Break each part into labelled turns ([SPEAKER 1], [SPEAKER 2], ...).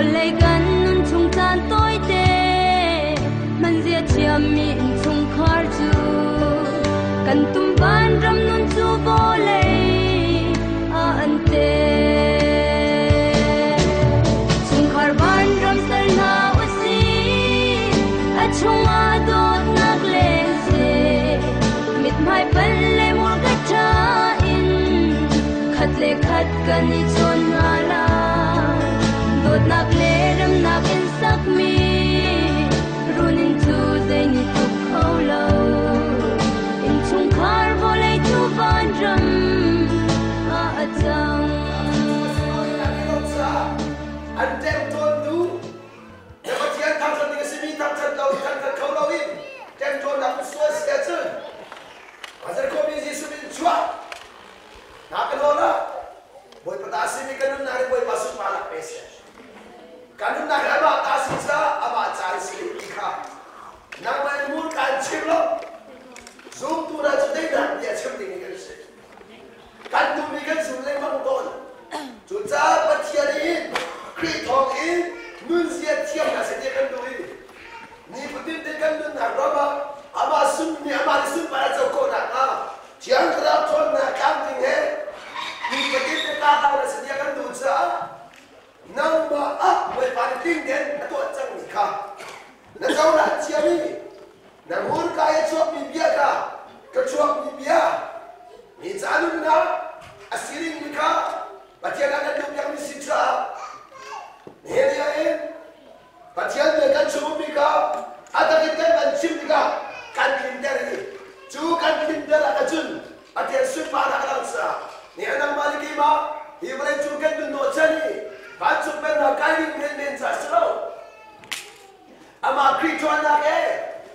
[SPEAKER 1] lấy gan nun chung tan tối tê man diệt chiam mi chung khar chu kan tum ban ram nun chu vô lấy a an tê chung khar ban ram sar na usi a chung a dot nak le se mit mai pan le mur ka cha in khat le khat kan ni chon na la dot nak le ram nak in sak mi runin tu zai ni tu khau lo in chung khar vo le tu van ram a chang
[SPEAKER 2] an tem ton tu ya ba tian tham san ni simi tham san lo tham san khau lo in tem ton na so sia chun azar ko mi ji sumi chua na ka lo na boy pata simi kanun na boy pasu pala pese kanun na ga ba ta si sa aba char si ikha na mai mur kan chim lo zoom tu na chu dei na dia chim ding ni kan se kan tu mi kan su le mang ton chu cha pa thian in kri thong in nun sia thiam na se dia kan tu in ni putin de kan nun na ro ba ama sun ni ama sun para cho ko na a chiang ra thon na kam ting he ni putin de ta ta na se dia kan tu cha nang ba a we pa ting den na to chang ni kha na chau na chia ni na hur ka ye chok mi bia ka chok mi bia ni cha nu na asiring ni kha patian na du yang mi si cha ne ya en patian me kan chu mi ka ada kita kan chim ni ka kan kin der ni chu kan kin der ka chun patian su pa na ka sa ni anang maliki ma hi bre chu kan du no chani ba chu pe na kai ni men sa slo ama kri chuan na ke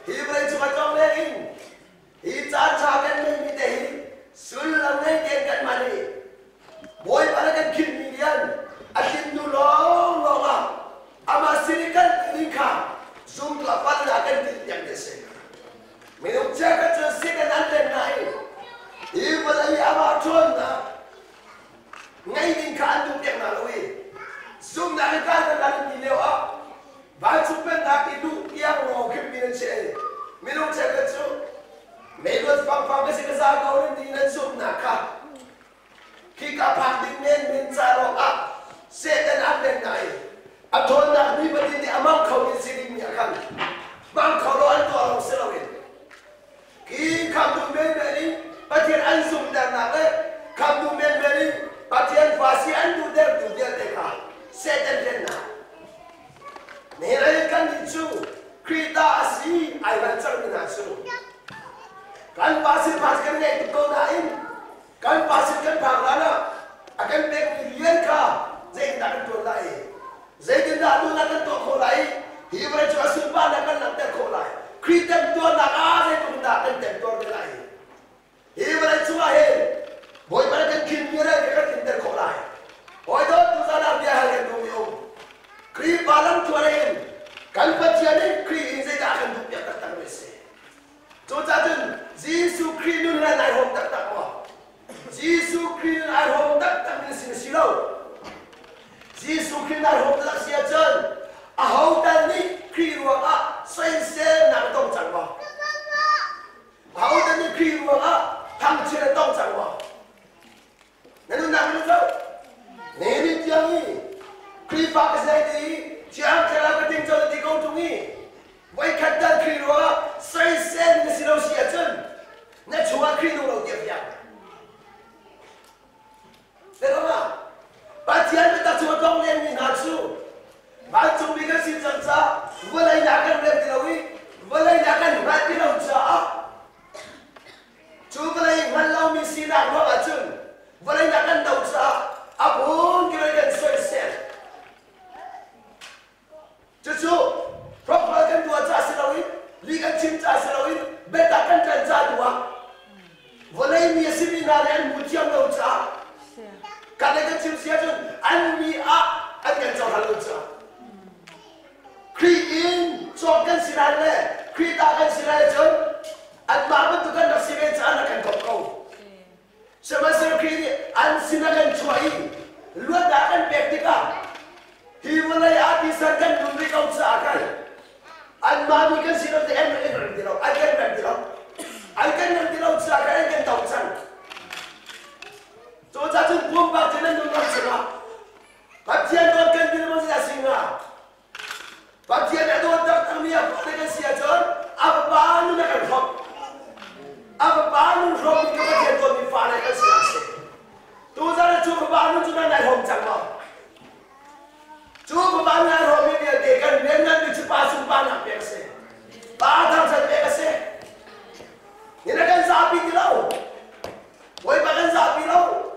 [SPEAKER 2] hi bre chu ka tong le in hi cha cha kan me mi te hi sul lam ne ke kan ma ni boy para kan kin mi lian a kin du long long a ama sinikan ni kha zoom la pa na kan ti yang de se me no cha ka chu se kan an le nai hi ba lai ama chuan na ngay din ka an du yang na lo zoom na ka na ni leo a ba chu pen na ki du yang ro ke mi nen che me no cha ka chu me go pam pam ke se ka za ka ro ni nen zoom na ka khi ka phang ding men cha ro a se kan an le nai a thon na ni ba din ni amang khau ni se ni ya kan bang khau lo an to lo se lo in khi kham du men ni ba thian an zoom da na le kham du men ni ba thian fa si an du der te ka se den den na ne ra kan ni chu krita si ai ban chang ni na chu kan pa si pas kan ne tu ko na in kan pa si kan phang la na akan pe million ka zai da kan to lai zai din da tu na kan to ko lai hi bra chu asu pa na kan na te ko lai krita tu na a ne tu da kan te to lai hi bra chu a he boy bra kan kin mi ra kan kin te ko lai oi do tu za na bia ha kan tu mi o kri balam tu re kan pa chia ne kri in zai da kan tu pia tak tak me se to cha tin jisu kri nun ra nai hom tak tak wa jisu kri nai hom tak tak me si lo jisu kri nai hom tak sia chen a hau dan ni kri ruang a sai se na tong chang wa hau dan ni kri ruang a thang che tong chang wa na nu na nu zo ne ni tiang ni kri pa ka sai di chiang kala ka ting cho ti kong tung ni wai khat dan kri ruang a sai se ni si lo sia chen na chua kri nu lo dia ya thế đó mà ba chiên với ta chua tông lên mình hạt su ba chung bị cái xin chân sa vừa lấy nhà căn lên thì đâu đi vừa lấy nhà căn ra thì đâu chả chú vừa lấy ngăn lâu mình xin làm nó là chừng vừa lấy nhà căn đâu chả à bốn cái này soi xét chú proper kan dua cha silawin liga chim cha silawin beta kan kan cha dua vừa lấy mi seminar an mutiam đâu chả kan kan chim sia chun an mi a an kan chau halu cha kri in cho kan sirai le kri ta kan sirai chun an ma ban tu kan nak sirai cha na kan kop kau sama ser kri an sinakan chuai lu da kan pek tika hi malai a sarkan dumi kau seakan. An mami kan sino te en nanti lo. Akan nanti lo seakan kan tahu san. So jatuh bomba jenan nunggu sana. Bagian tuan kan bila masih asinga. Bagian ada orang kami apa dengan siajar. Apa bahan nak kerap? Apa bahan kerap itu bagian tuan di fana kan siasat. Tu jangan cuba bahan tu nak naik hom cakap. Cuba bahan naik hom ini dia dekan dengan di cepat sumpah nak biasa. Bahan tak biasa. Ini kan sapi dilau. Boy bahan sapi lau.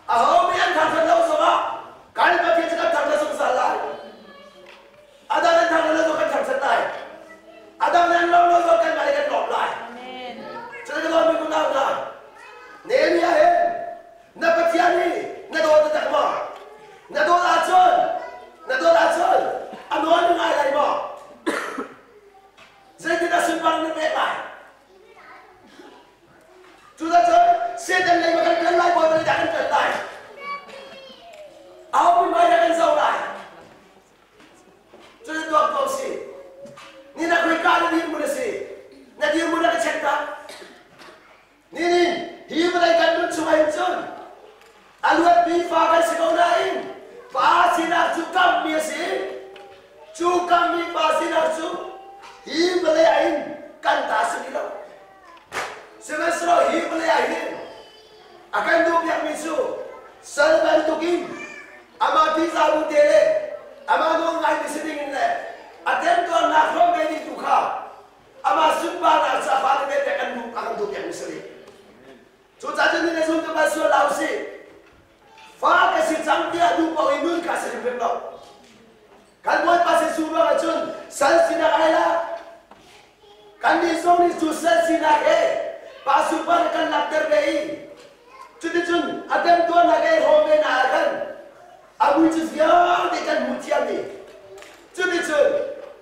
[SPEAKER 2] Ahom yang thang lau sama. Kan bagian cakap thang lau salah. Ada yang thang lau kan thang salah. Ada yang lau kan mereka drop lah. Jadi kalau minggu tahu dah. Ni ya he. Na bagian ni. Na dua tak mah. Na dua acun. Anuan dengan ayah mah. Jadi kita simpan ni baik. Sudah cun. Sedan lagi makan kelai boy boleh jangan kelai. Awak pun boleh jangan saulai. Sudah dua kau si. Ni nak kau ikan ni muda si. Nak dia muda kecek tak? Ni dia boleh kandung cuma cun. Aluat bifa kan sekolah lain. Pasti nak cukam dia si. Cukam ni pasti nak cuk. Dia boleh ain kan tak sendiri. Semester dia boleh ain. Akan tu pihak misu. Selban tukin. Amati sabu tere. Amano ngai di sini ni. Atem tu nak rom ini tukar. Ama sumpah nak safari dia akan tu pihak misu. Sudah jadi ni suntuk masuk lausi. Faham kasih dia tu bawa imun kasih pemlau. Kan buat pasal suruh acun. Sal sinak ayah. Kan di sini susah sinak pasukan akan nak terbaik. Cun, ada tuan lagi home nak akan. Abu Jizya dekan mutiara ni. Cun,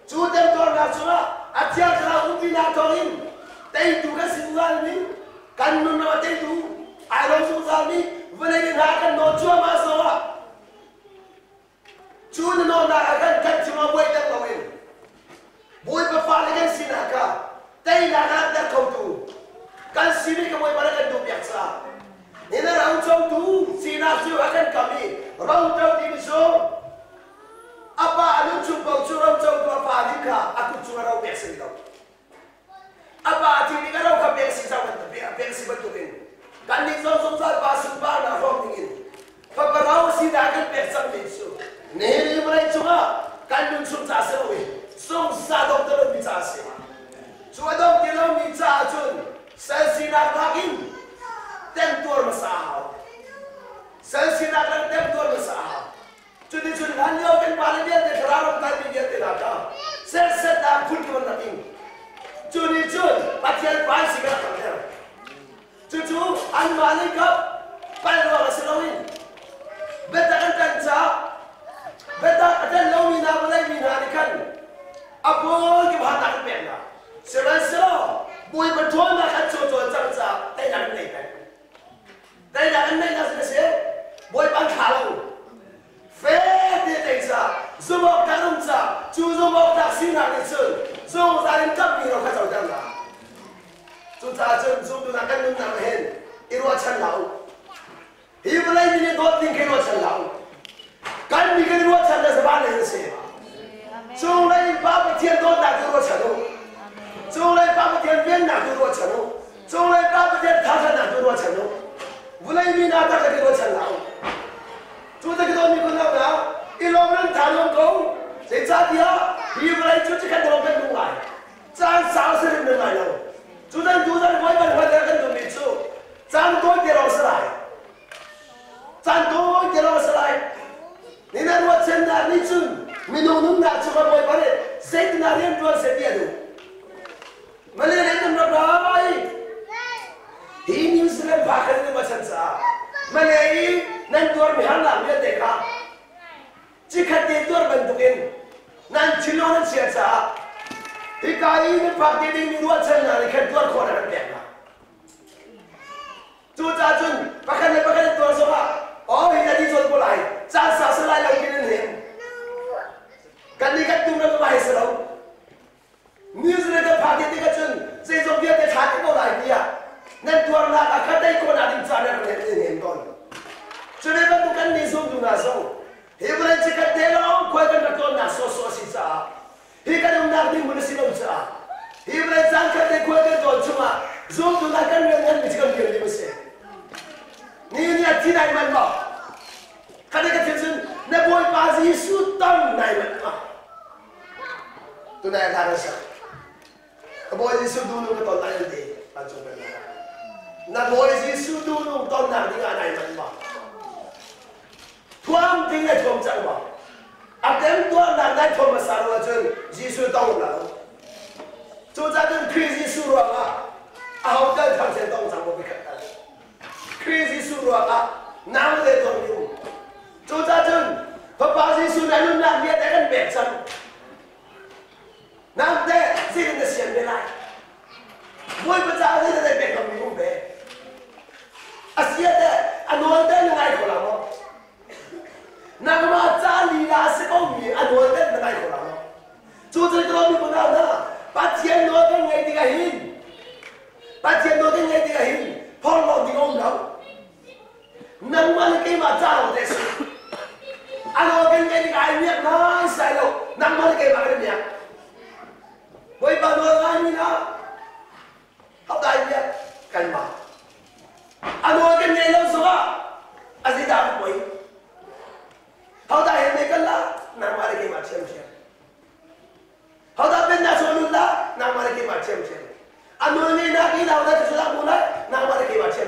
[SPEAKER 2] tuan nak cuma. Ajar kalau ubi nak torin. Tapi tu kan singgah ni. Kan mana tu. Ayam susah ni. Boleh nak akan nocua masuk. Cun nak akan kan cuma buat tak lawin. Buat berfaham sinaka. Tapi nak ada kau tu. Kan sini kamu ibaratkan tu biasa. Ini raut jauh tu, sinar tu akan kami. Raut jauh di besok. Apa anu cuba curang jauh tu apa adika? Aku cuma raut biasa itu. Apa hati ni kan raut kau biasa zaman tu, biasa betul ini. Kan di zon pasuk bana raut ini. Apa raut sinar akan biasa besok. Ni mulai cuma kan dun jasa we. Sah doktor biasa. Cuma doktor biasa cun. Saya sinar lagi. Tentuar masalah. Saya sinar tentuar masalah. Jadi hanya kan paling dia terlarang tapi dia tidak. Saya sedang pun kita nanti. Jadi bagian paling segala macam. Jadi an malik paling luar selawin. Beta kan kancah. Beta ada lawina mulai minarikan. Apa kita hendak berla. Selesai. Boy berjuang nak cuci jangsa, tapi nak naik. Tapi nak naik nak selesai. Boy pangkalau. Fair dia teksa, semua karunsa, cuma tak sinar itu. Semua saling kami orang kacau jangsa. Sudah tu nak kan nak hen, irwa cenlau. Ia mulai ni dua tinggi irwa cenlau. Kan bikin irwa cenlau sebanyak ini. Cuma bapa tiada nak irwa cenlau. 从来把不点面拿给我吃喽，从来把不点汤菜拿给我吃喽，无论米拿大概给我吃了，做这个东西可能啊，一老人谈龙沟，谁咋的啊？一不来就去看老人弄来，咱啥事都没来了，就咱我一般回来很多没走，咱多点老师来，你那我真的你准，没弄拿出来我一般的，谁拿人多谁别的。 Malay itu berapa? Ini New Zealand bahkan itu macam sah. Malay nanti orang mihalla dia dekah. Jika dia orang bentukin, nanti orang siapa? Jika ini pakai ini dua channel, ikan dua koran dekah. Tu jajun, pakai itu orang semua. Oh ini jadi jual boleh. Jangan selai lagi ni. tu này thằng sao cái bôi Giêsu du nung cái tòn này đi bạn chụp cái này na bôi Giêsu du nung tòn nào đi này mình bảo thuam tiếng này thuam chẳng bảo em tuan nào này thuam mà sao mà chơi Giêsu tông là chúng ta cần khi Giêsu rồi à họ cần thằng sẽ tông chẳng có bị cắt khi Giêsu rồi nào để tông nhiều chúng ta cần Papa Giêsu này luôn làm việc để ăn bẹt chân nam thế gì cũng được xem về lại mỗi bữa sáng thì để bẹt làm nhiều bẹt Asia thế anh nói thế là ngay khổ lắm không nam mà cha lì là sẽ có gì anh nói thế là ngay khổ lắm không chú thấy cái đó bị vấn đề đó bắt chuyện nói cái ngày thì cái hin bắt chuyện nói cái ngày thì cái hin phong lo thì không đâu nam mà cái mà cha không thể anh nói cái ngày thì cái miệng nó sai đâu nam mà cái mà cái miệng với bà nói ai như nào học đại miệng cần mà anh nói cái ngày lâu rồi anh gì đã quấy học đại hiện nay cần là nam mà cái mà xem họ đã bên nhà số luôn là nằm mà cái mặt xem anh nói nghe na cái nào đó chúng ta muốn đấy nằm mà cái mặt xem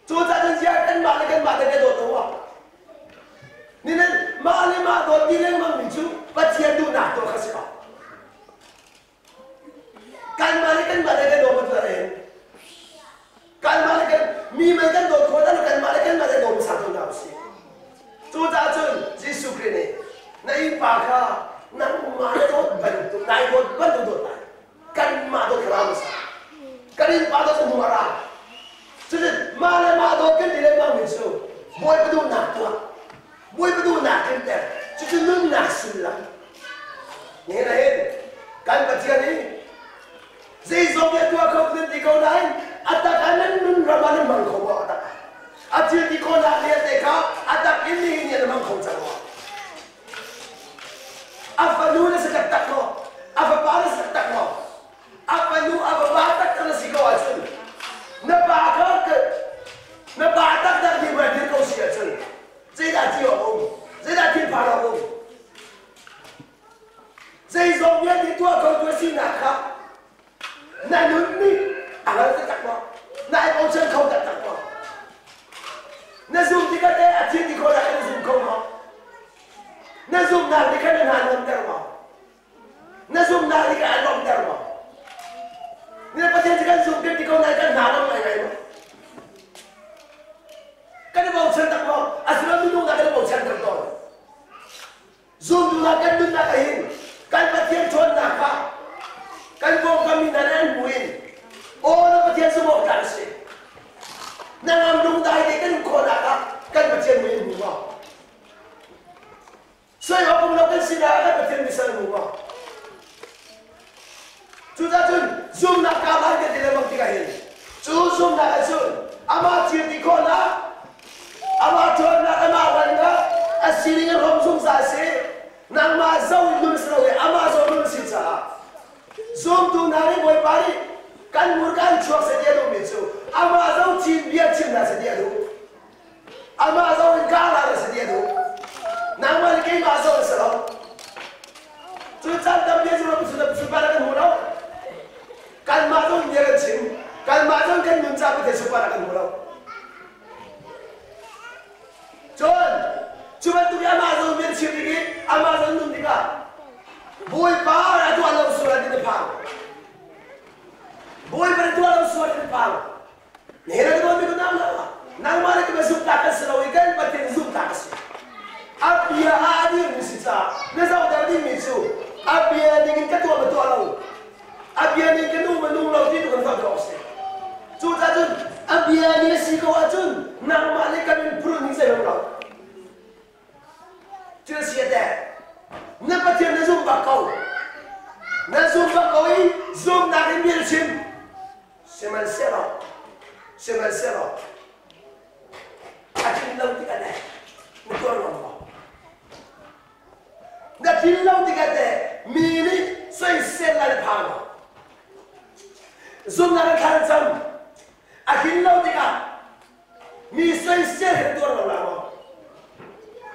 [SPEAKER 2] chúng ta đang chơi cái mặt cái đồ đúng không nên mà đồ đi lên mà mình chú bắt chuyện đủ nát đồ khác sao cái mặt cái đồ mình phải đấy cái mặt cái mi mấy cái đồ khó đó cái mặt cái đồ mình sao đồ nào xí chúng ta chơi Giêsu Christ này này bà cả nang matot bantu nai bot bantu dot nai kan matot keram sa karin matot semua jadi mana matot kan tidak bangun so boy betul nak kita jadi nun nak sulam ni lain kan baca ni zizomnya tua kau nanti kau lain atak kanan nun ramalan bangkau atak ajar di kau nak lihat mereka atak ini yang bangkau jawa apa lu na sa tak mo apa para sa tak mo apa lu apa batak na sigaw asun na batak na di ba di ko siya asun zai da ji o zai da tin para o zai zong ya di tua ko tu si na ka na nun ni ala sa tak mo na ai mo chen ko tak mo na zoom di ka te a ti di ko na ka zoom ko mo na zoom na di ka na hanon termo na zoom na di ka alom termo ni pa tin ka zoom di ko na ka hanon mai mai mo ka na mo chen tak mo asma mi no na ka mo chen tak to zoom na ka dun na ka hin kan pa tin chon na ka kan ko kami na nan buin o na pa tin sumo ka si na ngam dum dai di kan ko na ka kan pa tin buin mo所以我講到跟時啦，一個天嘅生活喎。做得準，zoom 那加班嘅啲咧冇啲嘅嘢，做 zoom 那個準，阿媽接啲個啦，阿媽做那個媽揾個，阿時你嘅紅松晒死，那媽收亂時候嘅，阿媽做亂時咋，zoom 到那裡會把你跟唔跟錯些嘢都未做，阿媽做錢別錢那些嘢都，阿媽做加那些嘢都。Nama lagi masuk Islam. Tujuan dia sudah separakan mulau. Kan masuk dia kencing, kan masuk kan mencapai dia separakan mulau. Cuma tu dia masuk dia cium lagi, masuk tu dia. Boy par itu alam surat di depan. Boy par itu alam surat di depan. Nihera tu ambil nama. Nama lagi masuk takas selawikan, batin zoom takas. Abia hadir di situ, nasa udah di misu. Abia ingin ketua betul lau, abia ingin ketua menung lau itu kan tak berhasil. Sudah tu, abia ni si kau acun, nama ni kami perlu ni saya lau. Jadi siapa? Napa dia nazum bakau ini zoom nak ambil sim, semal sero. Akan lau tidak ada, betul lau. Na bilang tiga deh, mini saya selai pang. Zoom nak kan jam, akhir lau tiga, mi saya selai dua orang.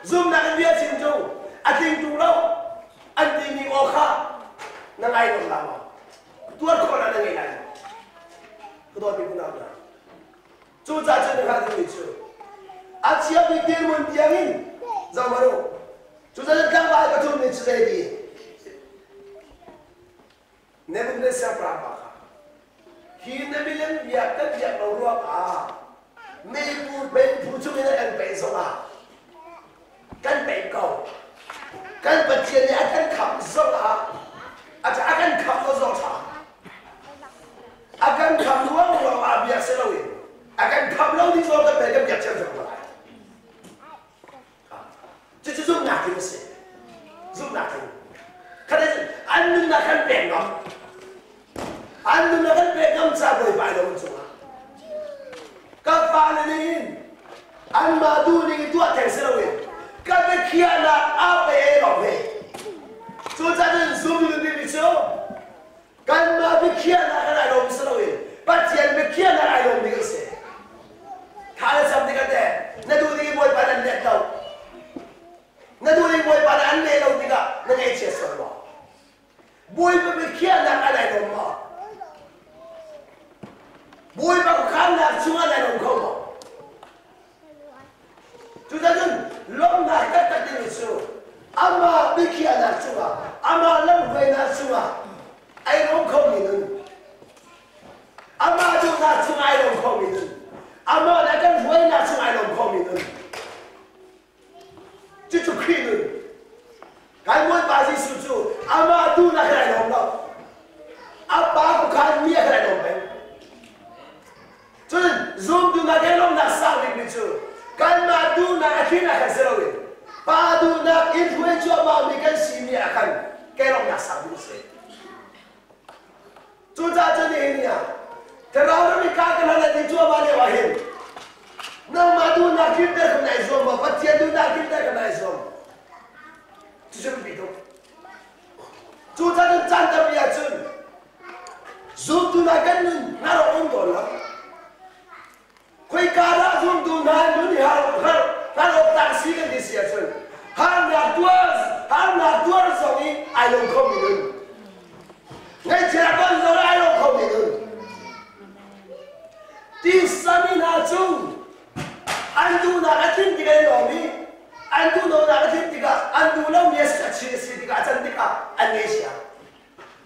[SPEAKER 2] Zoom nak dia cincu, akhir tu lau, anh đi mi ô kha nang ai nong lama tuar ko na nang ai lai ko do bi ku na na chu cha chen ha de chu a chia bi de mon tiangin za ma ro chu cha ka ba ka tu ni chhe bi ne bu ne sa pra ba hi ne bi lem bia ka bia lo ro a me bu ben pu chu ne an pe so a kan pe ko kan pa chen ne kan kham so a akan kham ko so cha akan kham lo lo a bia se lo wi akan kham lo ni so ka pe ka bia chen so la这就用哪个事？用哪个？看的是安弄那看别个，安弄那看别个咋会摆到做啊？刚发了呢，安马都那个多天是了喂，刚被欺压了阿伯老辈，做啥子说不定的不少，刚马被欺压了还来弄是了喂，把钱被欺压了来弄那个事，看了什么那个的，那都那个不把人捏到。那都是boy pada ane lau tiga nangai cesol ma boy pa berkian nak ada dong ma boy pa bukan nak cuma ada dong kau ma tu jangan lom nak kata ni su ama berkian nak cuma ama lom boy nak cuma ai dong kau ni nun ama tu nak cuma ai dong kau ni nun ama nak kan boy nak cuma ai dong kau ni nun这就可以了。还我把这叔叔，阿妈都拿来弄了，阿爸不看你也来弄呗。就是从都拿来弄那啥里面去，干嘛都拿去那看谁了喂？爸都拿一回做妈咪跟西米啊看，该弄那啥东西。就在这里呢，这老人们看看那你做妈的话hin。那马都拿去得个来说嘛，把钱都拿去得个来说，这是比头。就他们站得比较准，说都拿跟人拿了很多了，会干了说都拿人家拿了当时跟的些准，还拿多少送你爱弄口米人，我结婚时候爱弄口米人，第三名拿中。Andu nak atin tiga lomi, andu nak atin tiga, andu nak mias kacir si tiga acan tiga Indonesia.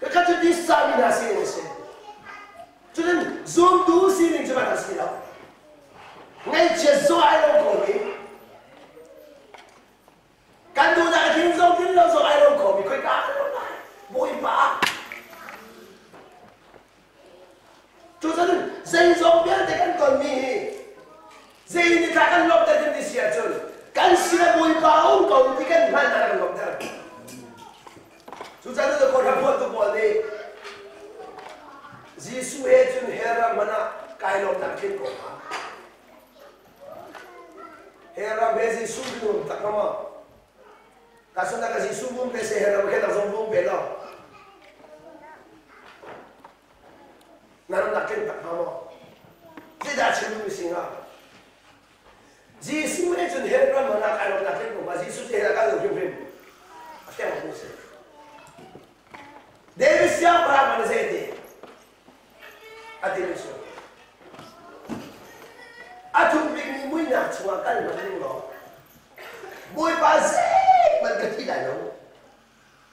[SPEAKER 2] Kekacau di sami nasi Indonesia. Jadi zoom tu sini cuma nasi lah. Ngai jesu ayam kopi. Kandu nak atin zoom tin lo zoom ayam kopi, kau kata lo lah, boy pa. Jadi saya zoom biar tekan kopi. Jadi ni takkan lop terjadi siapa? Kan siapa boleh tahu kau ni kan mana nak lop terjadi? Susah tu kau dapat tu boleh. Yesus itu heran mana kau lop terjadi kau? Heran bezi subuh tak nama. Kasu nak kasi subuh bezi heran kita subuh bela. Naram terjadi tak nama. Tidak cuma singa. Yesus itu heran mana kalau nak tengok, mas Yesus heran kalau jumpa, apa yang aku say? Dewi siapa orang mana saya ini? Ati Yesus. Atu begini muina cuma kan macam lo. Boy pasir berkati dalam.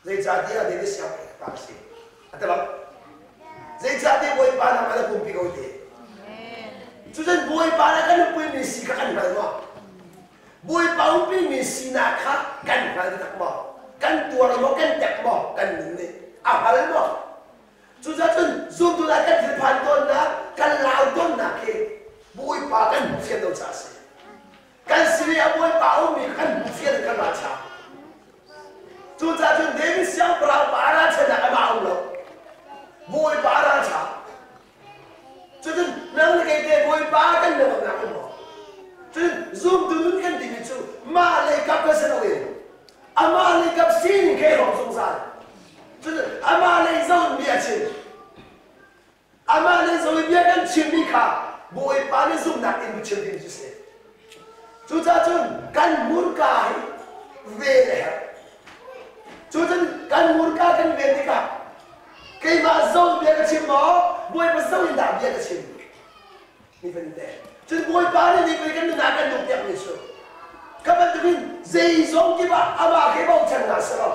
[SPEAKER 2] Saya jadi ada Dewi siapa pasir. Atau apa? Saya jadi boy panah mana kumpi kau ini. Sudah boy para kan boy misi kan mana? Boy pau pi misi nak kan mana tak mau? Kan tuar mau kan tak mau kan ini. Apa mau? Sudah tu zoom tu nak kan depan tu nak kan laut nak ke. Boy pa kan mesti ada casi. Kan sini boy pau mi kan mesti ada kan macam. Sudah tu Dewi siapa para cina mau lo. Boy para cina. Jadi, nang kita boy bagan dengan nak mo. Jadi, zoom dulu kan di situ, malai kap kesenawi, amalai kap sini kerong sungsar. Jadi, amalai zon biasa, amalai zon biasa kan cimika, boy paling zoom nak ini cimik jenis. Jadi, kan murka, vele. Jadi, kan kan ven ni ka kai ma zo bia ka chim mo boy pa zo in da bia ka chim ni ven de chun boy pa ni ni kan na kan duk tiak ni so ka ban tu bin zei zong ki ba ama ke bong chan na so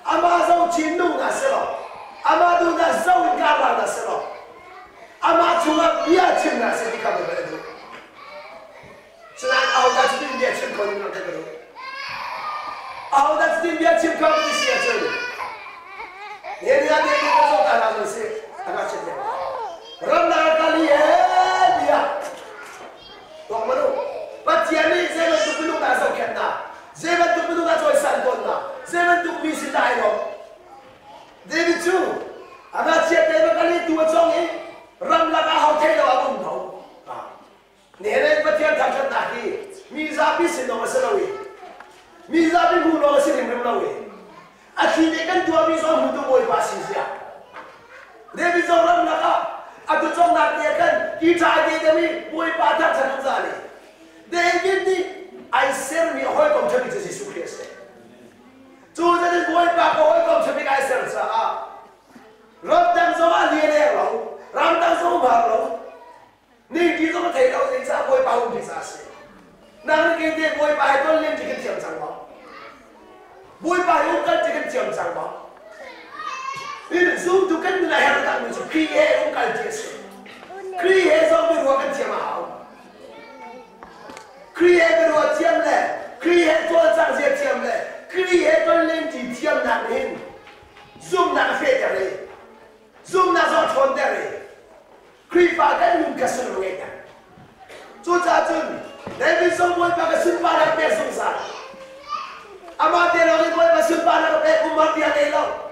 [SPEAKER 2] ama zo chin nu na so ama du na zo in ka ba na so ama chunga bia chim na se di ka ba do Senang awak dah sedih dia cakap kau ni nak kata. Awak dah sedih dia cakap kau ni siapa cakap. Dia masuk tanah mesti agak cakap. Ramlah kali dia. Tuan mana? Bacian ni saya tu perlu tak tahu kena. Saya tu perlu tak tahu santon na. Saya tu misi dah itu. Dia bicu. Agak cakap kali dua jong ni. Ramlah kau hotel awak pun tahu. Nene bacian tak cakap lagi. Mizabi seno masalawi. Mizabi bulo masih melawi. Akhirnya kan dua mizam mutu boy pasti siap. Dia mizam ram laka. Atu cong nak dia kan kita ada demi boy patah jangan zali. Dia ini I ser mi hoy kom cakap jadi sukses. Tu jadi boy pak hoy kom cakap I ser sah. Ram tang sama dia ni ram. Ram tang sama ram. Ni kita mah thấy đâu thì sao boy bao thì sao sẽ. Nang cái dia boy bao tôi lên chỉ cái chuyện chẳng mà. Boy bao cũng cần chỉ cái chuyện chẳng mà. Vì zoom tu kan là hàng tặng mình chỉ create cũng cần chỉ sự. Create xong rồi cái chuyện mà hảo. Create rồi chuyện này, create cho chẳng gì chuyện này, create tôi lên chỉ chuyện nặng hơn. Zoom nặng phê đấy, zoom nặng do thôn đấy. Kripa kan yung kasunod ngayon. So jatun, dahil sa boy pagkasunpa ng pesong sa. Ama tinawin boy pasunpa ng pesong umartiyan ilaw.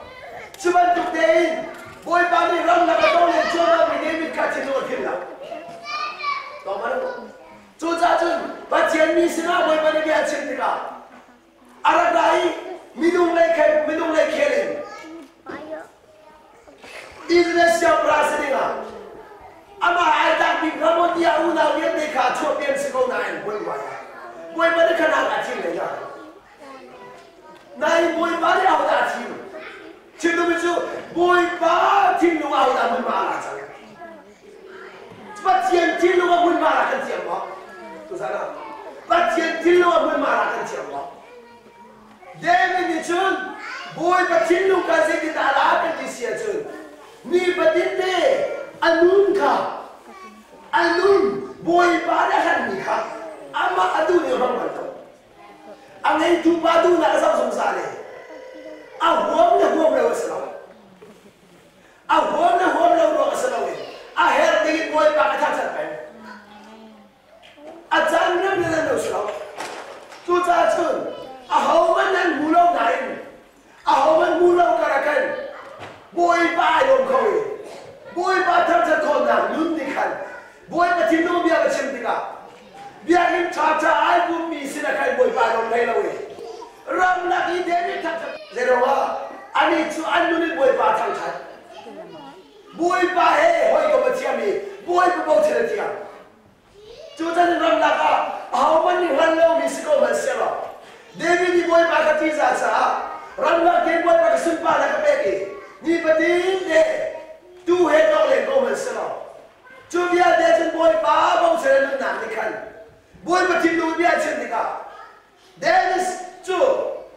[SPEAKER 2] Sumantuk din, boy pa ni ram nakatong yung chona may David Kachinor kila. Tama na mo. So jatun, bacian misi na boy pa ni Kachin tika. Aragay, minung lay kelin. Israel siya prasa nila. Ama ada di kamu dia ulah dia dekah cuci pian sekolah naik boy mana kena kacing ni ya. Naik boy mana awak dah cing. Cing tu boy pa cing lu awak dah bermalah jangan. Cepat cing lu awak bermalah kan siapa? Tu sana. Cepat cing lu awak bermalah kan siapa? Dia ni cun boy pa cing lu kasih kita alat kan dia cun. Ni betin deh. Alun boy pada kan ni kan ama adu ni orang mana angai tu padu nak asal sungsale awam le waslam awam le waslam akhir ni boy pada tak pen ajan ni bila waslam tu cacun ahaman mulau nain ahaman mulau karakan boy pada yang kau boy batam sa kona lun dikan boy patino biya ka chimtika biya kin chacha ay bumi sina kay boy palong kay lawi ram lagi deni chacha zerawa ani chu anu ni boy patang chat boy pa he hoy ko bachiami boy pa bau chela tia chu tan ram laka how many hallo misiko masela devi ni boy pa ka tisa sa ram lagi boy pa ka sumpa la ka peki ni patin de tu hết đâu lên câu mình sao? Chú bia để chân boy ba bông sẽ lên nằm đi khăn. Boy mà chim đuôi bia chân đi cả. Dennis chú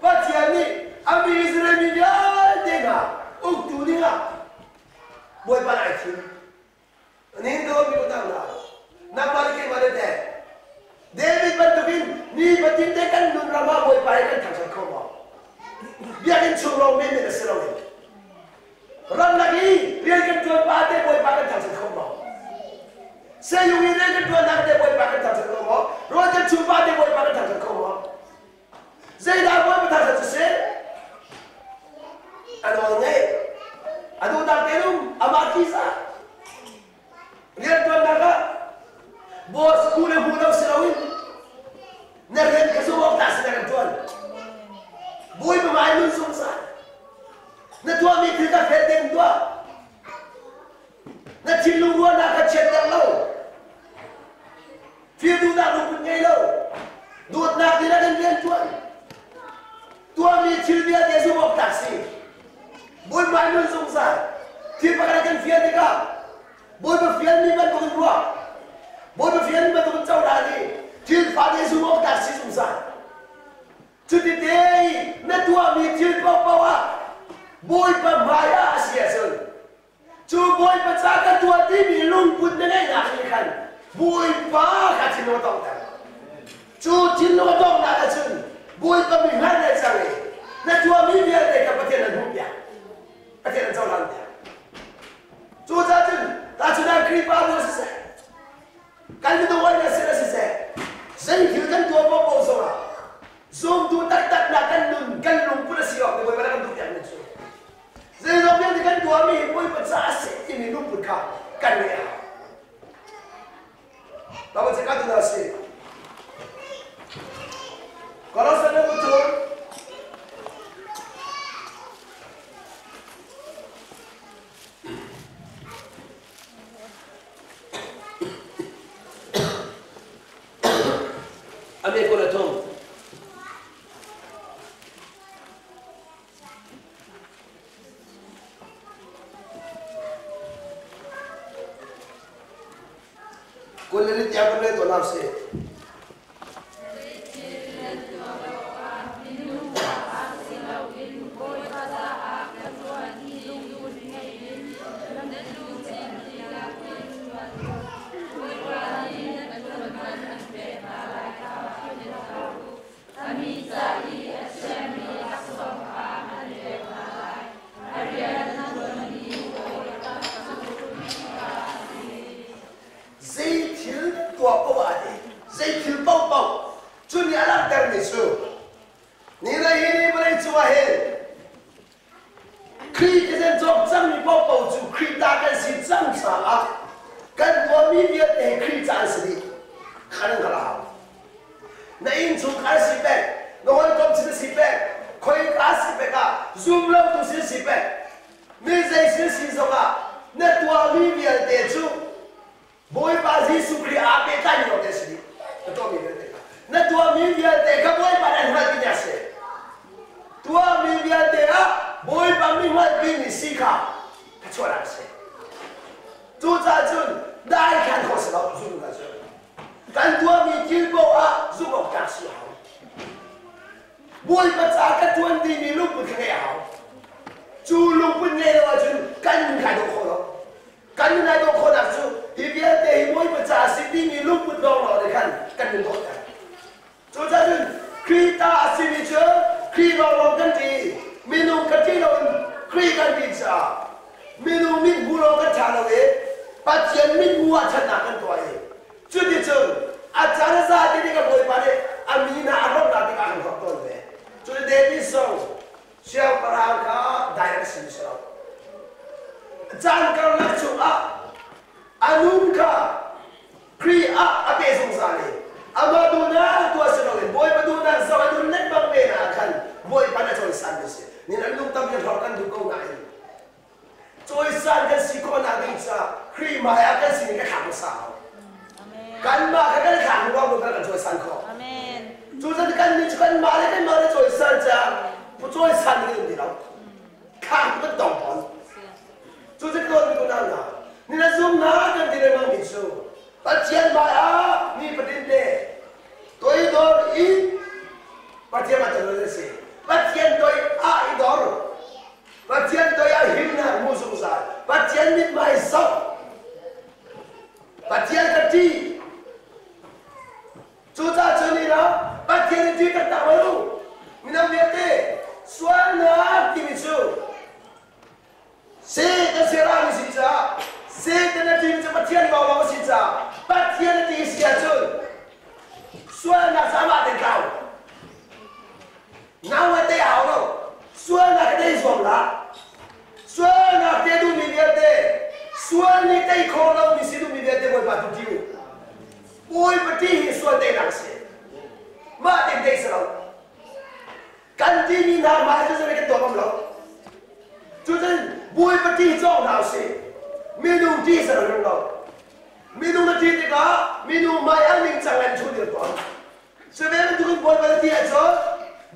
[SPEAKER 2] bắt chuyện đi, anh bị Israel bị nhớ đi cả, úc chú đi cả. Boy ba lại chim. Nên đâu bị có nào nằm vào cái mà để David bắt tụi ni bắt tin để căn luôn ra boy ba căn thằng sao không vào. Bia cái chú rong bên này là sao vậy? Ram lagi, dia kan tuan pate boy pakai tak sekolah. Saya yang ini kan tuan nak dia boy pakai tak sekolah. Rojan cuba dia boy pakai tak sekolah. Saya dah boy pakai tak sekolah. Aduh ni, aduh tak kelum, amat kisah. Dia tuan nak bos kuda selawin. Nergen kesuap tak sedang tuan. Boy pemain sungsar. Na tua mi kita fedem tua. Na cilu gua nak kecet lo. Fidu nak lu punya lo. Duit nak tidak dengan tuan. Tua mi cilu dia dia semua taksi. bôi mai luôn dùng sai thiên bạc này cần phiền đi cả bôi bạc phiền đi bên tụi rùa bôi bạc phiền bên tụi châu đà đi thiên phá đi dùng ông đạt sĩ dùng sai chứ thì thế nên tua mi thiên bao bao à bôi bạc mai à xìa sơn chú bôi bạc cha cái tua tí mi lung bún này nè cái khăn bôi phá cả chín lô tông ta chú chín lô tông là cái chân bôi bạc mi hai này sao này nên tua mi việc này cái bát thiên là đúng vậy bát thiên là châu đà chú cha chân ta chú đang kêu bao nhiêu sự cái gì tôi nói là sẽ dây thiếu thân tua bao bao rồi zoom tu tak tak nak kan lung pun siap ni boleh kan tu yang ni dây zoom yang kan tua mi boleh baca asyik ini lung pun kau kan ni lawan cakap tu dah asyik kalau sana betul ambil kau datang kau lihat yang boleh tu nafsi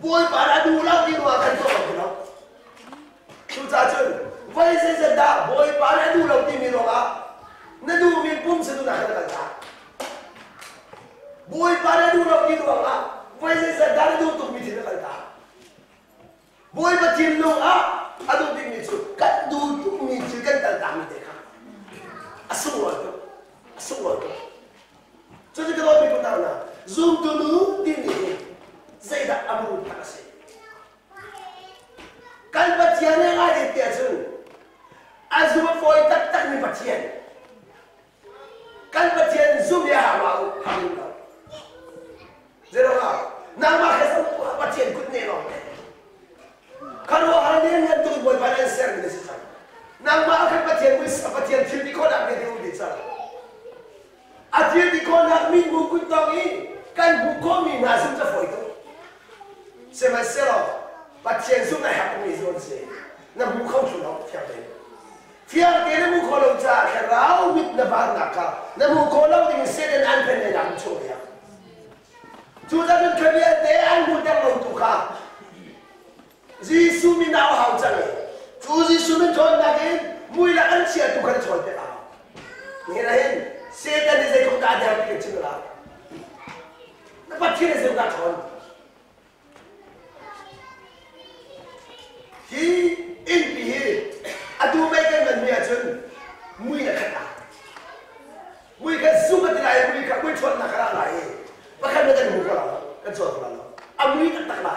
[SPEAKER 2] Boy para dulu lagi dua kan tu. Susah je. bôi mà thiên lung á adu đi mi chu cắt du tu mi chu cắt tận tạm mi thế khác sung rồi cho nên cái đó mình cũng nào là zoom tu nu đi đi dây đặt amru ta sẽ kan bacian yang ada di atas azuma foi tak ni bacian kan bacian zoom ya halau halau zero ha nama kesan bacian kut ne lo kalau hal ni yang tu boy balancer ni sisa nama kan bacian film di kodak ni dia udah cara akhir di kodak min buku tangi kan buku min nasib tu foi tu semester把钱送来还不会说是，那木口出了偏对，偏对那木口了咋？看老米那把那个，那木口了的谁能安排那样做呀？就咱们特别得安排点老多卡，日数米闹好整的，就日数米做那个，每了安钱都可能做得到。你那人谁在你这口大点别吃了，那把钱是哪做？Hi in bihi adu mai kan man mia chun mui na khata mui ka zuba dilai mui ka mui chon na khara lai bakal na kan mu ka la kan chon la amui tak tak la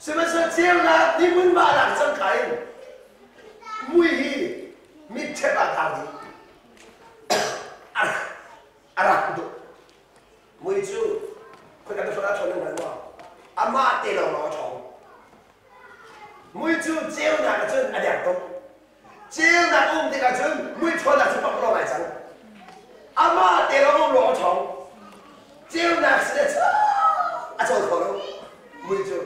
[SPEAKER 2] semasa cheu na ni mun ba la sang kai mui hi mit che ba ta ni ara do mui chu ko ka so la chon na wa ama te lo lo chon每周只有那个针2多，只有那的个针每穿那是8多来针，阿妈带了我落床，只有那是的做可能每周，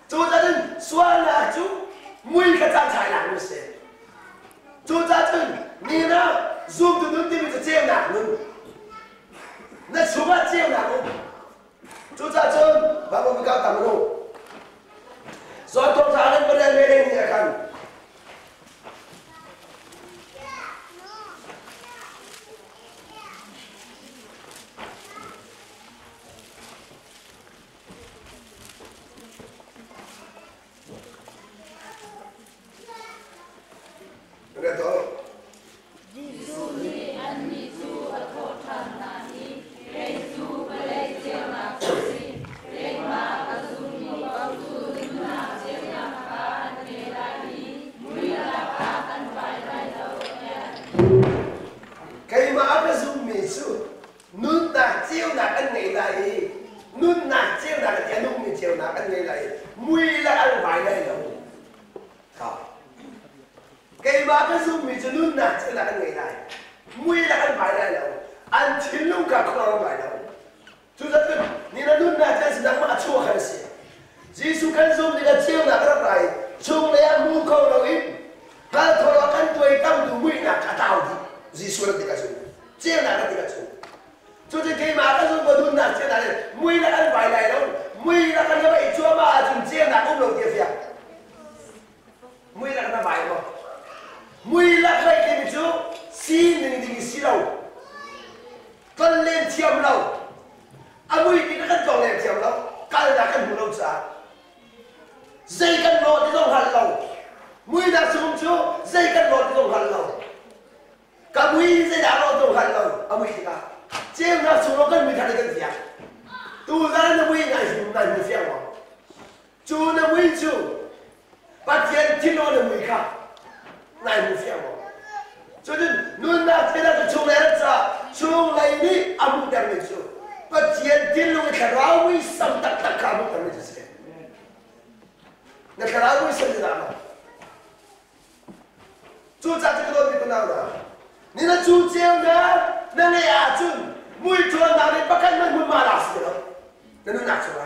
[SPEAKER 2] 做这阵算那就每个站才难的事，做这阵你呢做的能对不对？只有那能，那出发只有那个，做这阵把我们搞打不动。Suatu saat pada mereka ni akan enggak tahu. Jisuni anisu akotan nani, resu Malaysia nafsi, regma asuni bautu. Cái mà áp dụng mình su nun nạc chiêu nạc ăn ngày này nun nạc chiêu nạc cái nung mình chiêu nạc ăn ngày này mui là ăn vài ngày đâu cái mà áp dụng mình su nun nạc chiêu nạc ăn ngày này mui là ăn vài ngày đâu ăn chín lúc cả không ăn vài đâu chú rất là你那nun nạc chiêu nạc mà chua hay gì Giêsu kan zoom ni ka chiêu nạc cái này chung lấy ăn mu câu đâu ít kalau thọ kan tuổi tâm tu mui nạc cả tao đi Giêsu là tiga chung, chiêu nào là tiga chung, cho nên khi mà các chúng tôi đun nát chiêu nào này, mui là ăn vài này đâu, mui là cái như vậy chúa mà chúng chiêu nào cũng đầu tiên phải, mui là cái vài mà, mui là cái gì chú, xin đừng đừng xí đâu, con lên chiêm đâu, mui thì nó cần còn lên chiêm đâu, cái là cái bù lâu xa, dây cần lột thì dùng hẳn lâu, mui là xuống chú, dây cần lột thì dùng hẳn lâu. Cả mui sẽ đã lo trong hành lòng, mui thì cả, chiêm na xuống nó cần mui thay cái gì à? Tu ra nó mui ngày mui phiền mà, chú nó mui chú, bắt tiền thiên nó mui cả, ngày mui phiền mà, cho nên luôn là thế là chú này là chú này đi mui đem lên chú, bắt tiền thiên nó cái rau mui sắm tất tất cả mui đem lên chú, cái rau mui sắm gì nào? Chú cha cái đó biết nào đó? Ni na chú chiêu na, na này à chú, mui chuan nào đi bắt cái mình mà là gì đó, na nó nát rồi,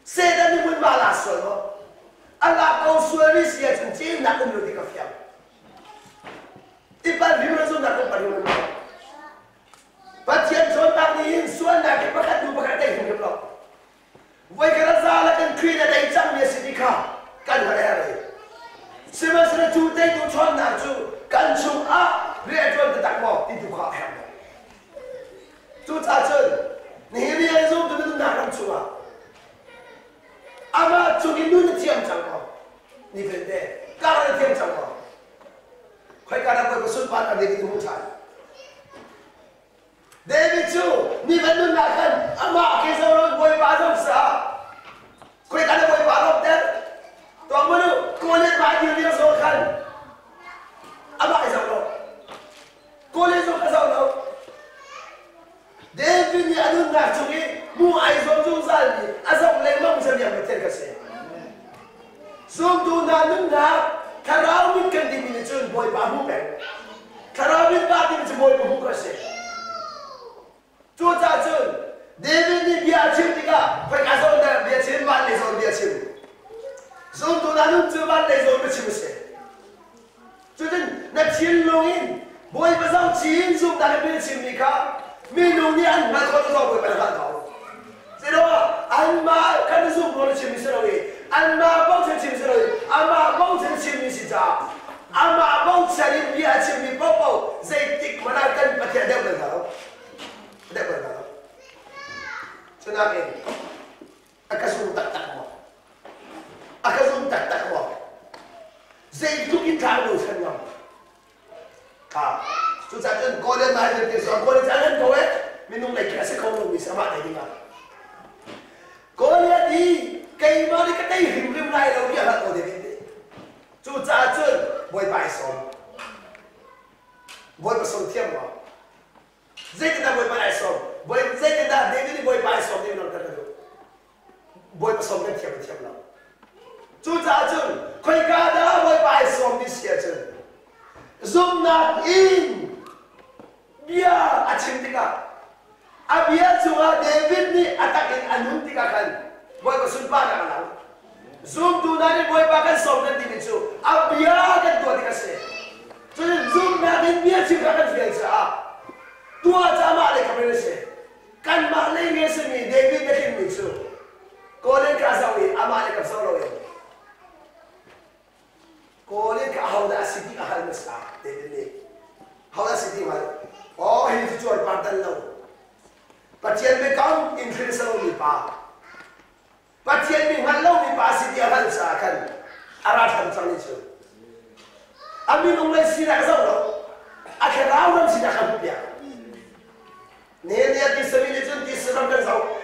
[SPEAKER 2] xe đã đi mình mà là rồi đó, anh là câu xuôi đi xe chúng chiêu na cũng được đi cà phê, ít bạn hiểu nó dùng na cũng phải hiểu nó, bắt chuyện chuan nào đi xuôi na cái bắt cái đây không được, vậy cái đó ra là cái khi là đây chẳng biết gì cả, cái này là gì, xem mà xem chú đây chú chuan nào chúกันชุมอ่ะเรียกจนจะตักหมอกที่ถูกขาแหงจู่จ่าเชิญนี่เรียนรู้ตัวนึงหนักกันชัวอามาช chung in nun thiam chang ko ni fen de ka ra thiam chang ko khoi ka da ko sun pa ka de ki mu thai David chu ni fen nun na kan ama ke so ro boy ba so sa khoi ka da boy ba ro de to mo nu ko le ba di ni so kan ama ke so ro ko le so ka so ro David ni anun na chung ni mu ai so chung sa ni asam le mong sa ni am ten ka se Zoom tu na nun na karau min kan di min chun boy ba mu pe karau min ba di min boy ba mu ka se chu cha chun David ni bia chim ti ka phai ka so na bia chim ba le so bia chim Zoom tu na nun chu ba le so bia chim se chu chun na chin long in boy ba sao chin zoom da bia chim ni ka min long ni an ma ko so boy ba ka ka Zero, anma kan zoom lo chim se lo anma bong chen chim se lo anma bong chen chim ni si cha anma bong chen ni bia chim ni po po zai tik mana kan pa ke de ba da chuna ke akasum tak tak mo zai tu kin thang lo chen ngam ka chu cha chen ko le mai de so ko le cha chen ko min nong lai ka se ko lo mi sa ma dai dinga Có lẽ đi cây mà đi cái đây hình lim này đâu biết là có thể đi chú cha chân bồi bài sống thêm mà dây cái ta bồi bài sống dây cái ta để đi bồi bài sống đi nó cái đó bồi sống cái thêm nào chú cha chân khơi cá đã bồi bài sống đi xia chân zoom nát in bia achim đi cả Abia cuma David ni atakin anun tiga kan, boy kesumpah nak kalau. Zoom tu nari boy pakai somdan tiga cu. Abia kan dua tiga se. Jadi zoom nari dia cuma kan biasa. Dua jama le kamera se. Kan malai ni seni David dekin ni cu. Kolin kasawi, ama le kasawlo. Kolin kahauda siti ahal mesra David ni. Hauda siti mal. Oh ini tu jual pantan lau. Patian me kau influencer ni pa. Patian me ngalau ni pa si dia kan sakan. Arat kan sang ni tu. Ami nong lai si nak sao lo. Akhir awam si nak kapia. Ni ti sami ni jun ti seram kan sao.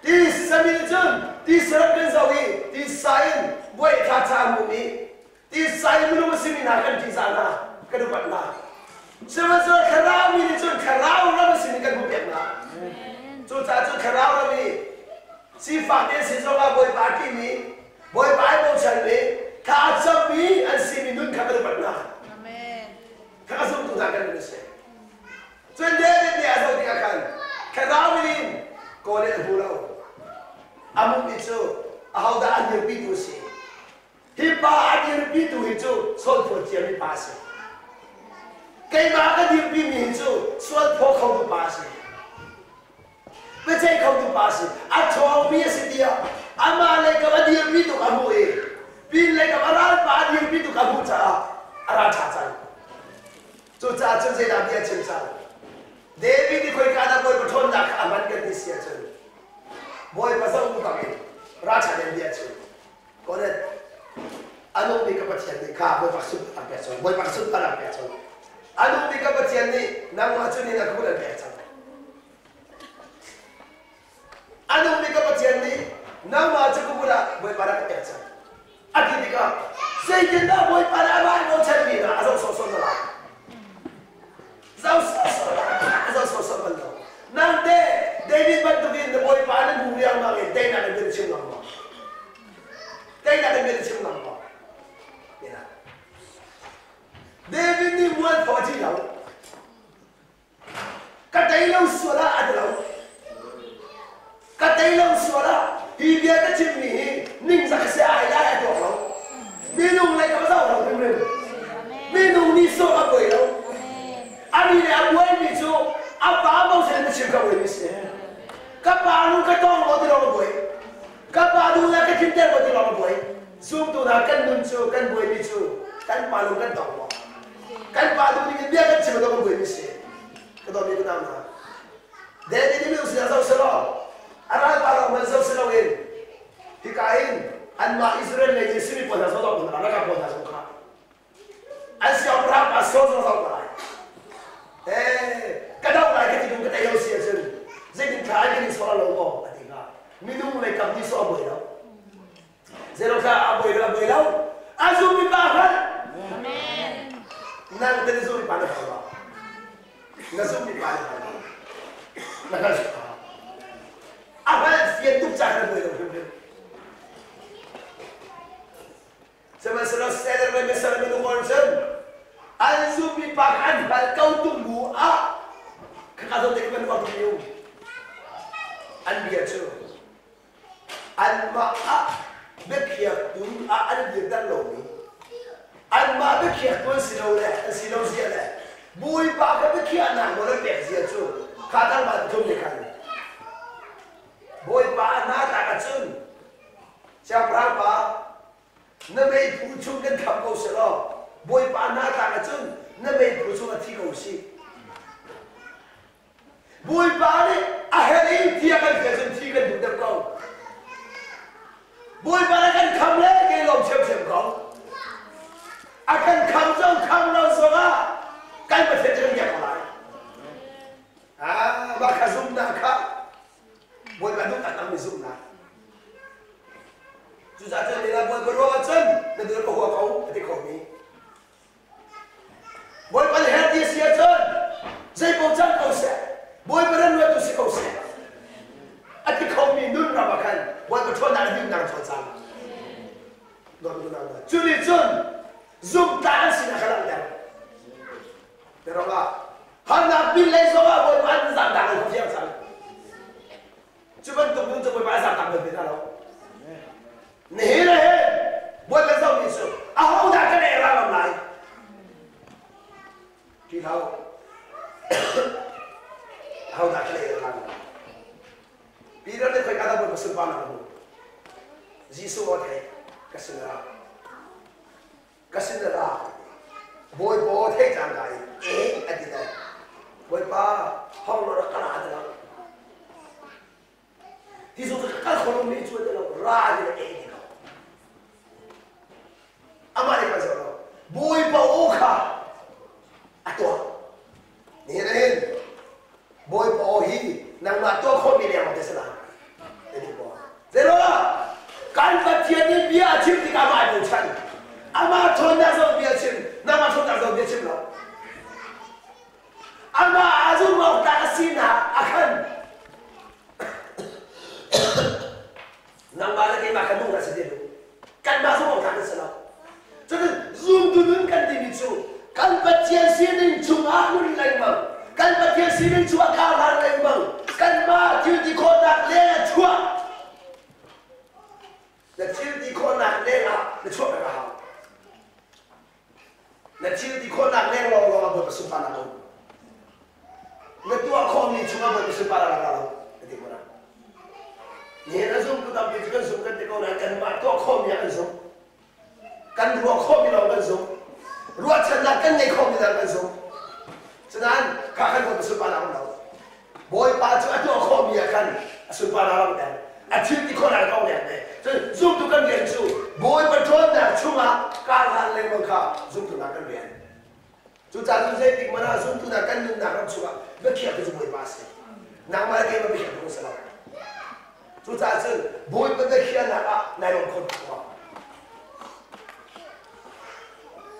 [SPEAKER 2] Ti sami ni jun ti seram kan sao ni. Ti sain boy kata mu ni. Ti sain mu mesti ni nak kan ti sana. Kedepan lah. Semasa kerau ni jun kerau lah mesti ni kan kapia lah. Chú cha chú khảo ra mi, si phát hiện si số là bồi bát kim mi, bồi bát bông chân mi, cả trăm mi anh si mi nun khắp được bận na. Amen. Cả số tu ta cần được xem. Chuyện đấy thì anh nói tiếng Anh, khảo mi có lẽ là lâu. Amu mi chú, hậu đã anh nhớ biết tu si, hi ba anh nhớ biết tu hi chú, số phật chiêm mi ba si. Cái mà cái nhớ biết mi chú, số phật không được ba si. Macam kau tu pasti, atau biasa dia, amal lekar dia itu kamu bin lekar aral dia itu kamu cah, aral cacan. Tu cacan saya dah dia cacan. David ni kau kata boy betul nak aman kan di sini cacan. Boy pasal tu kami, raja dia cacan. Kau ni, anu ni kepercayaan ni, kau boy pasal tak percaya, boy pasal tak percaya. Anu ni kepercayaan ni, nama cacan ni nak bukan percaya. Anu mereka percaya ni, nama cukup pula boleh para kepercayaan. Akhirnya, saya kena boleh para abang macam ni lah, asal sosok lah, asal sosok lah. Nanti David bantuin boleh para bumi yang mana, dia nak ambil cium nama, David ni buat fauji lau, kata ilau suara adalah. Kata ilang suara, dia kecil ni, ning saksi ayah itu orang. Minum lagi apa tahu orang minum ni so apa itu? Abi ni abuan ni so apa abang saya nak cakap ini sih? Kapalu ketong lo di orang boy, kapalu nak kecinta lo di orang boy. Zoom tu nak kan muncul kan boy ni so, kan palu kan tong lo, kan palu ni dia kan cakap orang boy ni sih. Ketong ni kita mana? Dia ni mesti asal selo. Aral para mazhab selawin, hikain anma Israel le Yesimi pon so do na ka pon so ka asia Abraham aso so so ka kadau la ke ti du ka tayo sia chen zai ka ai ni so la lo ko atinga minung le kam ni so boy lo zero ka aboy lo azumi ba kan amen nang te zumi pa na ba na zumi pa na ka apa dia tu cara boleh Semasa sedar memesal minum konsen, azumi pakan bal kau tunggu kakak tu tekmen waktu ni, dia tu, berkiak tu dia dah lalu, berkiak tu silau siapa, bui pakai berkiak nak boleh berkiak tu, kadang macam ni kan. Boy pa na ta ka chun siya berapa na may puchung kan kam ko sila boy pa na ta ka chun na may puchung at ko si boy pa ni aheli tiya kan chun ti kan dudap ko boy pa na kan kam le ke lom chem ko akan kam jong kam lo so ga kan ba the jeng ya ko lai ba ka zum na ka boy kadung tak tahu zoom nak. Susah je dia boy berdoa jen, dan dia bawa kau ketik kau ni. Boy pada hati sia jen, saya bocang kau se, boy beran waktu si kau se. Ati kau ni nun rabakan, boy berdoa nak dia nak bocang. Dor guna. Curi jen, zoom tahan si nak kalang dia. Terolah, hendak pilih soal boy pan zandang kau siap sang. Cuma untuk mencoba bahasa tak berbeza loh. Nih lah, buat besok besok. Aku dah kena era lain. Kita aku dah kena era lain. Bila ni kau kata buat bersumpah nak buat. Yesus ada kesenara. Boy hei jangan ada. Boy hong lor kena ada. Itu kan kalau ni cuci dalam raja ini kau. Amari pasal boy oka atau ni boy ohi nang mato kau milih apa terserah. Jadi boy. Zero kan bagian ni biar cip di kamar bukan. Ama thonda so biar cip, nama thonda so biar cip lah. Ama azum mau tak sina akan nang bala kay makanung rasa dia kan masuk mau tak salah jadi zoom dunun kan dimicu kan bacian sini cuma aku lain bang kan bacian sini cuma kalah lain bang kan maju di konak leh cua kecil di konak leh le cua berapa kecil di konak leh lo bersumpah aku ngetua komi cuma bersumpah aku jadi mana ni lazum kita bicara zoom kan tekau nak kan mak tu kau ni kan zoom kan dua kau ni kan zoom dua cendera kan ni kau ni kan zoom sedang kakak kau bersumpah orang tahu boy pacu tu kau ni kan sumpah orang kan acil di kau nak kau ni jadi zoom tu kan dia tu boy betul dah cuma kalah lembang kau zoom tu nak kan dia tu jadi saya tik mana zoom tu nak kan nak cuma berkiat tu boy pasti nak mana dia berkiat tu salah tu jadi boy berdekian nak naik kau tua.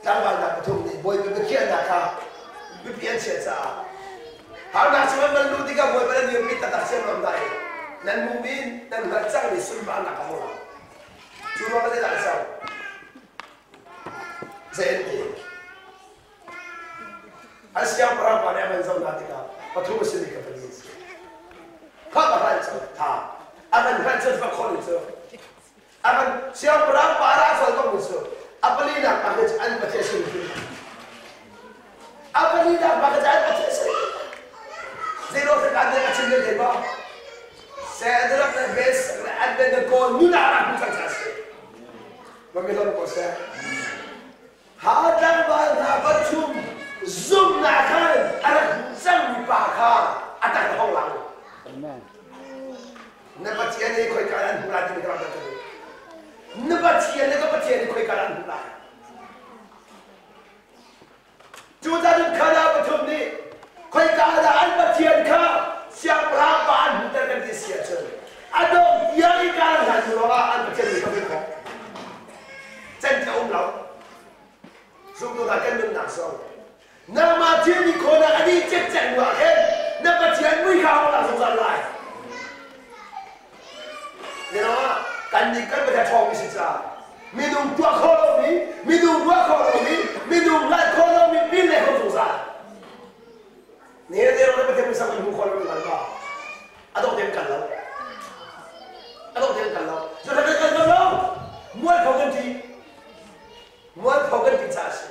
[SPEAKER 2] Jangan nak betul ni boy berdekian nak berpian cerita. Hal nak cuma melu tiga boy pada dia minta tak siapa mandai. Dan mungkin dan macam ni sumpah nak kamu lah. Cuma kita tak tahu. Jadi, asyik perang pada yang menjauh nanti kan, betul mesti dikepeli. Kau apa yang tak? Aman kan cepat kau itu. Aman siapa berapa arah soal kau itu. Apa ni nak pakai jalan macam ini? Apa ni nak pakai jalan macam ini? Zero terkadang macam ni lepas. Saya adalah best. Ada nekor nuna arah bukan saya. Bagaimana kau saya? Hadang bala bacum zoom nakan arah jam pakar atas hong lang. Amen. Nampak cian ni kau kalian bulan ni kerana tu. นึกว่าเทียนแล้วก็เทียนคุยกันอันไหนจูจาดุขนาดประทุมนี้คุยกันอันเทียนข้าเสียงพระบานมุตะกันที่เสียเชิญอันนั้นยังอีกการหันอยู่ว่าอันเทียนนี้ก็ไม่พอเจ้าเจ้าเราสุดท้ายกันเป็นนักสอนน้ำมาเทียนนี่คนอันนี้เจ็บจังหวะเห็นน้ำมาเทียนไม่เข้าหลังสงสารไรเนี่ยนะกันนี่กันไม่ได้ทองมิสิจ้ามีดูตัวโคโลมีดูวัวโคโลมีดูไล่โคโลมีปีเล่คนสงสารเนี่ยเดี๋ยวเราไปเที่ยวมิสังกัดบุคคลเป็นอะไรบ้างอะต้องเที่ยวกันแล้วอะต้องเที่ยวกันแล้วจะทำกันแล้วมวยเขากันทีมวยเขากันทีจ้าสิ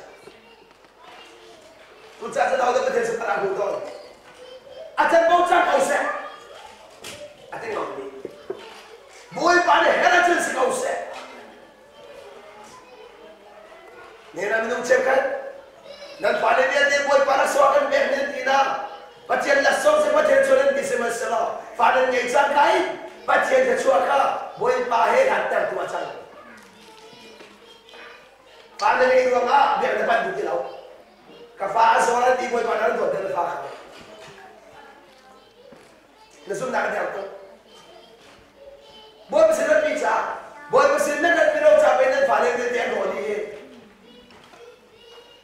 [SPEAKER 2] ทุกจ้าจะเอาแต่ไปเที่ยวสตาร์หุ่นต้นอาจารย์บอกจ้าเขาเสร็จอาจารย์งงดิมวยปานเฮลันสิเขาเสร็จเนี่ยนะไม่ต้องเช็คกันนั่นปานเนี่ยเดี๋ยวมวยปานสวากันแบบนี้ทีนะปัจจัยละสองสิบปัจจัยชนดิสมาสละปานเนี่ยจังไงปัจจัยจะชัวร์ค่ะมวยปานเฮลันแต่ตัวจังปานเนี่ยรู้ว่าเบียดปันดูที่เรากาฟ้าสวากันที่มวยปานนั้นโดดเดินฟ้าเขานั่นสุดนักเดียวกันboy mesin nak pizza, boy mesin nak pinau capai nak file dia tiada holi.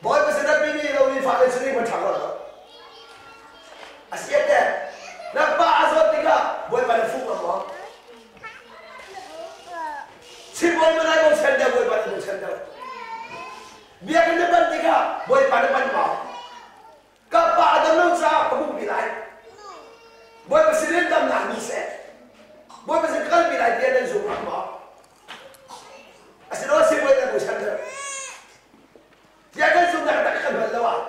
[SPEAKER 2] Boy mesin nak pini lalu file sendiri macam mana? Asyik deh. Nampak asal tiga, boy pada fuk apa? Si boy mana yang cendera, boy pada cendera. Biar kena depan tiga, boy pada mau. Kapal ada nungsa, kamu bilai. Boy mesin dam nangis. Boy mesin kalau bilai dia dan zoom apa? Asyik orang si boy nak cendera. Dia kan zoom nak tak kenal lawan.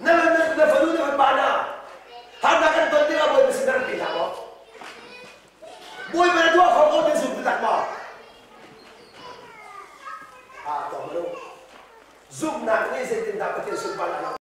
[SPEAKER 2] Na falu na mana? Harga kan tuan dia boy mesin nak pilih apa? Boy mana dua kau dia zoom tak mau. Ah, tahu belum? Zoom nak ni saya tidak dapat yang zoom mana.